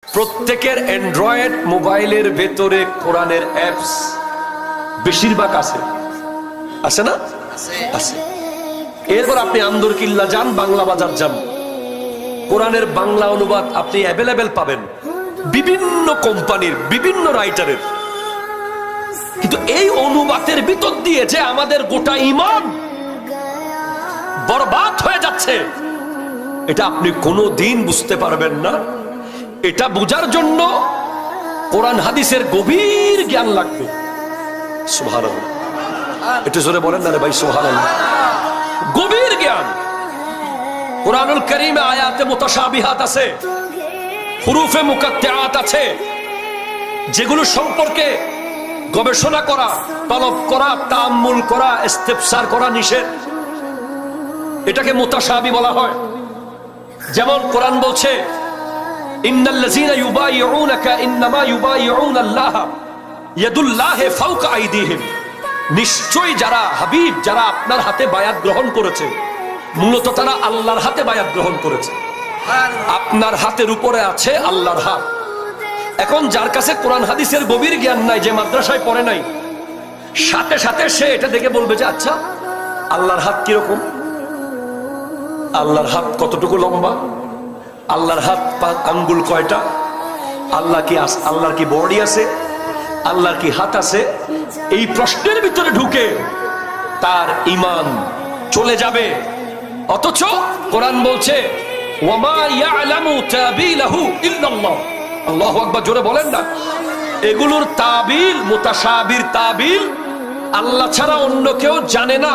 প্রত্যেকের অ্যান্ড্রয়েড মোবাইলের ভেতরে কোরআনের অ্যাপস বেশিরভাগ আছে, আছে না? আছে। এরপর আপনি আন্দরকিল্লা যান, বাংলা বাজার যান, কোরআনের বাংলা অনুবাদ আপনি অ্যাভেলেবেল পাবেন বিভিন্ন কোম্পানির, বিভিন্ন রাইটারের। কিন্তু এই অনুবাদের ভিতর দিয়ে যে আমাদের গোটা ঈমান বরবাদ হয়ে যাচ্ছে, এটা আপনি কোনোদিন বুঝতে পারবেন না। এটা বোঝার জন্য কোরআন হাদিসের গভীর জ্ঞান লাগবে। সুবহানাল্লাহ, একটু জোরে বলেন না রে ভাই, সুবহানাল্লাহ। গভীর জ্ঞান। কোরআনুল কারীমে আয়াতে মুতাশাবিহাত আছে, হুরুফে মুকাত্তাআত আছে, যেগুলো সম্পর্কে গবেষণা করা, তলব করা, তাআম্মুল করা, ইস্তিফসার করা নিষেধ। এটাকে মুতাশাবি বলা হয়। যেমন কোরআন বলছে, ইন্নাল্লাযীনা ইউবাইউনাকা ইন্নামা ইউবাইউনাল্লাহ ইয়াদুল্লাহি ফাওকা আইদিহিম। নিশ্চয়ই যারা হাবিব, যারা আপনার হাতে বায়াত গ্রহণ করেছে, মূলত তারা আল্লাহর হাতে বায়াত গ্রহণ করেছে। আপনার হাতের উপরে আছে আল্লাহর হাত। এখন যার কাছে কোরআন হাদিসের গভীর জ্ঞান নাই, যে মাদ্রাসায় পড়ে নাই, সাথে সাথে সে এটা দেখে বলবে যে আচ্ছা আল্লাহর হাত কিরকম, আল্লাহর হাত কতটুকু লম্বা, আল্লাহর হাত আঙ্গুল কয়টা, আল্লাহর কি বডি আছে, আল্লাহর কি হাত আছে। এই প্রশ্নের ভিতরে ঢুকে তার ঈমান চলে যাবে। অথচ কোরআন বলছে ওয়ামা ইয়ালামু তাবিলাহু ইল্লাল্লাহ। আল্লাহু আকবার, জোরে বলেন না। এগুলোর তাবিল, মুতাশাবির তাবিল আল্লাহ ছাড়া অন্য কেউ জানে না।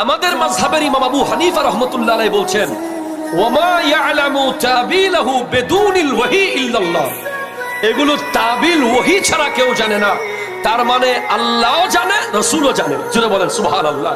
আমাদের মাযহাবের ইমাম আবু হানিফা রাহমাতুল্লাহ আলাইহি বলছেন ওয়ামা ইয়ালামু তাবিলাহু বিদুনিল ওয়াহি ইল্লাল্লাহ। এগুলো তাবিল ওহী ছাড়া কেউ জানে না। তার মানে আল্লাহও জানে, রাসূলও জানে। জোরে বলেন সুবহানাল্লাহ।